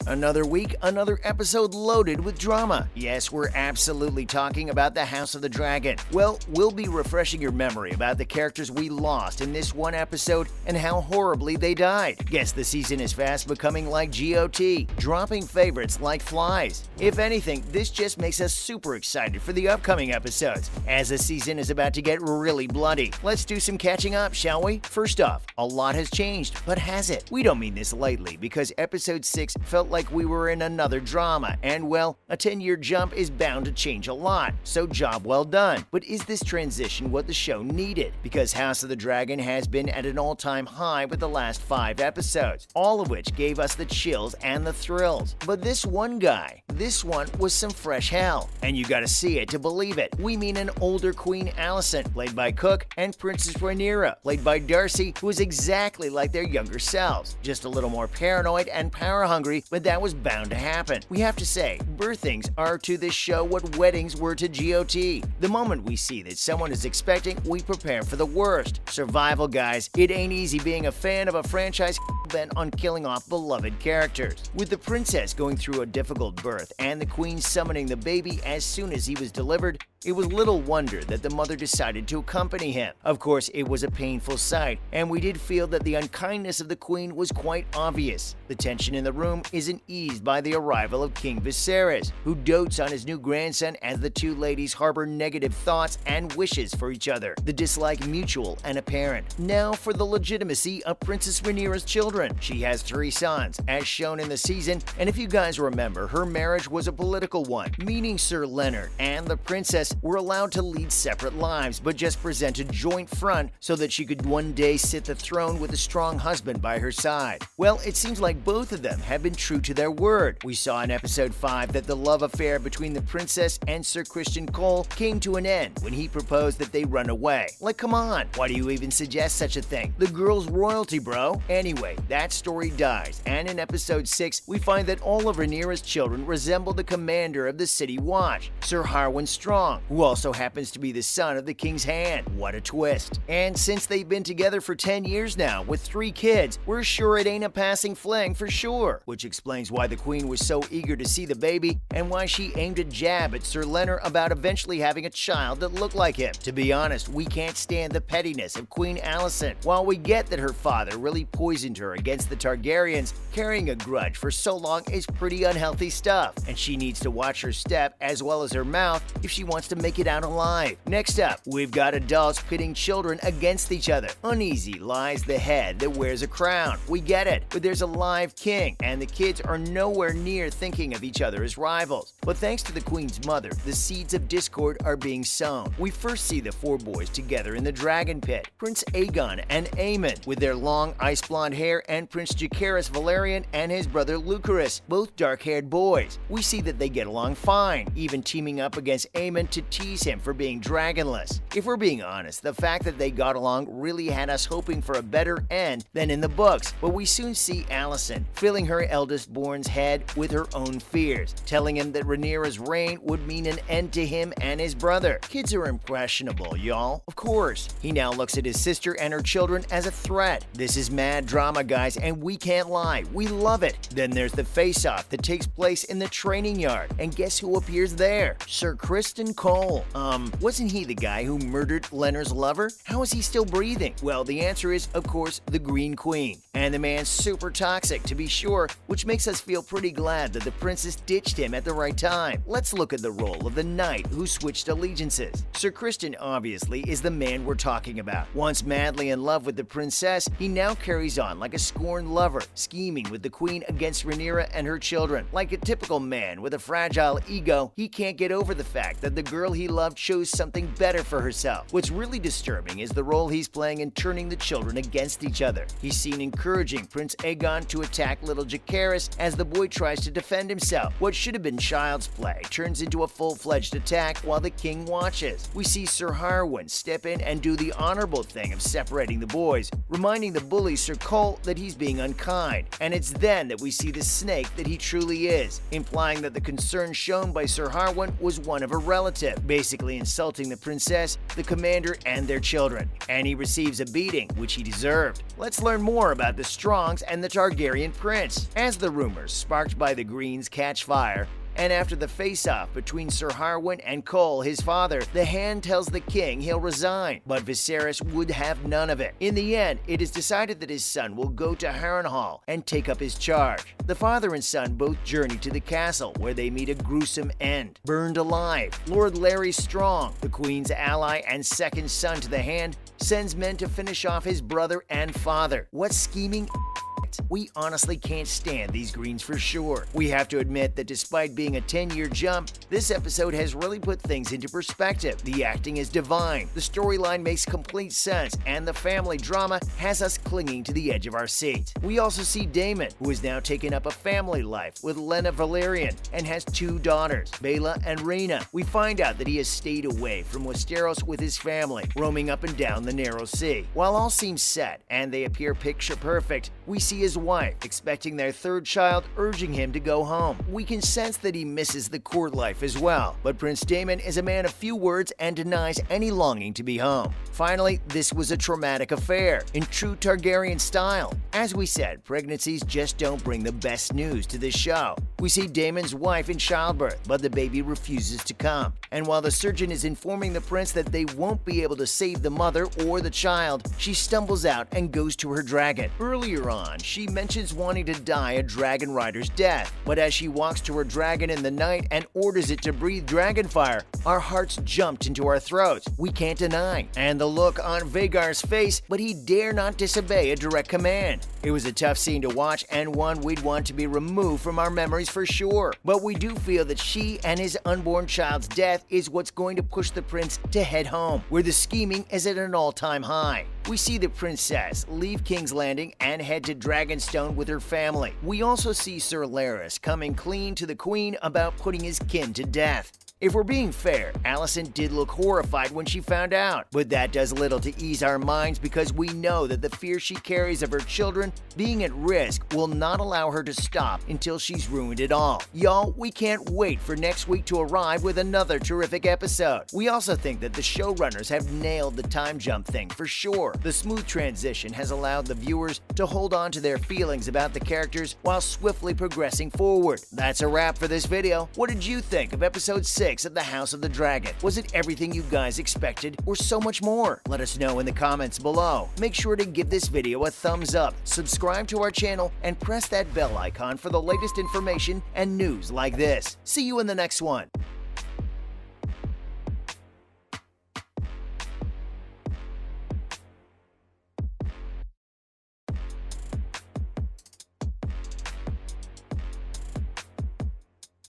Another week, another episode loaded with drama. Yes, we're absolutely talking about the House of the Dragon. Well, we'll be refreshing your memory about the characters we lost in this one episode and how horribly they died. Guess the season is fast becoming like GOT, dropping favorites like flies. If anything, this just makes us super excited for the upcoming episodes, as the season is about to get really bloody. Let's do some catching up, shall we? First off, a lot has changed, but has it? We don't mean this lightly, because episode 6 felt like we were in another drama, and well, a 10-year jump is bound to change a lot, so job well done. But is this transition what the show needed? Because House of the Dragon has been at an all-time high with the last 5 episodes, all of which gave us the chills and the thrills. But this one was some fresh hell, and you gotta see it to believe it. We mean an older Queen Alicent, played by Cooke, and Princess Rhaenyra, played by Darcy, who is exactly like their younger selves, just a little more paranoid and power-hungry, but that was bound to happen. We have to say, birthings are to this show what weddings were to GOT. The moment we see that someone is expecting, we prepare for the worst. Survival, guys. It ain't easy being a fan of a franchise bent on killing off beloved characters. With the princess going through a difficult birth and the queen summoning the baby as soon as he was delivered, it was little wonder that the mother decided to accompany him. Of course, it was a painful sight, and we did feel that the unkindness of the queen was quite obvious. The tension in the room isn't eased by the arrival of King Viserys, who dotes on his new grandson as the two ladies harbor negative thoughts and wishes for each other, the dislike mutual and apparent. Now for the legitimacy of Princess Rhaenyra's children. She has 3 sons, as shown in the season, and if you guys remember, her marriage was a political one, meaning Sir Leonard and the princess were allowed to lead separate lives, but just present a joint front so that she could one day sit the throne with a strong husband by her side. Well, it seems like both of them have been true to their word. We saw in episode 5 that the love affair between the princess and Sir Criston Cole came to an end when he proposed that they run away. Like, come on, why do you even suggest such a thing? The girl's royalty, bro. Anyway, that story dies, and in episode 6, we find that all of Rhaenyra's children resemble the commander of the City Watch, Sir Harwin Strong, who also happens to be the son of the King's Hand. What a twist. And since they've been together for 10 years now, with 3 kids, we're sure it ain't a passing fling for sure. Which explains why the Queen was so eager to see the baby, and why she aimed a jab at Sir Leonard about eventually having a child that looked like him. To be honest, we can't stand the pettiness of Queen Alicent. While we get that her father really poisoned her against the Targaryens, carrying a grudge for so long is pretty unhealthy stuff, and she needs to watch her step as well as her mouth if she wants to make it out alive. Next up, we've got adults pitting children against each other. Uneasy lies the head that wears a crown. We get it, but there's a live king, and the kids are nowhere near thinking of each other as rivals. But thanks to the Queen's mother, the seeds of discord are being sown. We first see the 4 boys together in the dragon pit. Prince Aegon and Aemon, with their long ice blonde hair, and Prince Jacaerys Velaryon and his brother Lucerys, both dark-haired boys. We see that they get along fine, even teaming up against Aemon to tease him for being dragonless. If we're being honest, the fact that they got along really had us hoping for a better end than in the books, but we soon see Alicent filling her eldest born's head with her own fears, telling him that Rhaenyra's reign would mean an end to him and his brother. Kids are impressionable, y'all. Of course. He now looks at his sister and her children as a threat. This is mad drama, guys, and we can't lie. We love it. Then there's the face-off that takes place in the training yard, and guess who appears there? Sir Criston Cole. Wasn't he the guy who murdered Laenor's lover? How is he still breathing? Well, the answer is, of course, the Green Queen. And the man's super toxic, to be sure, which makes us feel pretty glad that the princess ditched him at the right time. Let's look at the role of the knight who switched allegiances. Sir Criston obviously is the man we're talking about. Once madly in love with the princess, he now carries on like a scorned lover, scheming with the queen against Rhaenyra and her children. Like a typical man with a fragile ego, he can't get over the fact that the girl he loved chose something better for herself. What's really disturbing is the role he's playing in turning the children against each other. He's seen encouraging Prince Aegon to attack little Jacaerys as the boy tries to defend himself. What should have been child's play turns into a full-fledged attack while the king watches. We see Sir Harwin step in and do the honorable thing of separating the boys, reminding the bully Sir Cole that he's being unkind, and it's then that we see the snake that he truly is, implying that the concern shown by Sir Harwin was one of a relative, basically insulting the princess, the commander, and their children. And he receives a beating, which he deserved. Let's learn more about the Strongs and the Targaryen prince. As the rumors sparked by the Greens catch fire, and after the face-off between Sir Harwin and Cole, his father, the Hand tells the king he'll resign, but Viserys would have none of it. In the end, it is decided that his son will go to Harrenhal and take up his charge. The father and son both journey to the castle, where they meet a gruesome end. Burned alive, Lord Larry Strong, the queen's ally and second son to the Hand, sends men to finish off his brother and father. What scheming we honestly can't stand these Greens for sure. We have to admit that despite being a 10-year jump, this episode has really put things into perspective. The acting is divine, the storyline makes complete sense, and the family drama has us clinging to the edge of our seat. We also see Daemon, who has now taken up a family life with Laenor Velaryon and has 2 daughters, Baela and Rhaena. We find out that he has stayed away from Westeros with his family, roaming up and down the Narrow Sea. While all seems set and they appear picture perfect, we see his wife, expecting their 3rd child, urging him to go home. We can sense that he misses the court life as well, but Prince Daemon is a man of few words and denies any longing to be home. Finally, this was a traumatic affair, in true Targaryen style. As we said, pregnancies just don't bring the best news to this show. We see Daemon's wife in childbirth, but the baby refuses to come. And while the surgeon is informing the prince that they won't be able to save the mother or the child, she stumbles out and goes to her dragon. Earlier on, she mentions wanting to die a dragon rider's death, but as she walks to her dragon in the night and orders it to breathe dragon fire, our hearts jumped into our throats. We can't deny. And the look on Vhagar's face, but he dare not disobey a direct command. It was a tough scene to watch and one we'd want to be removed from our memories for sure. But we do feel that she and his unborn child's death is what's going to push the prince to head home, where the scheming is at an all-time high. We see the princess leave King's Landing and head to Dragonstone with her family. We also see Sir Larys coming clean to the queen about putting his kin to death. If we're being fair, Alicent did look horrified when she found out, but that does little to ease our minds because we know that the fear she carries of her children being at risk will not allow her to stop until she's ruined it all. Y'all, we can't wait for next week to arrive with another terrific episode. We also think that the showrunners have nailed the time jump thing for sure. The smooth transition has allowed the viewers to hold on to their feelings about the characters while swiftly progressing forward. That's a wrap for this video. What did you think of episode 6 of the House of the Dragon? Was it everything you guys expected or so much more? Let us know in the comments below. Make sure to give this video a thumbs up, subscribe to our channel, and press that bell icon for the latest information and news like this. See you in the next one.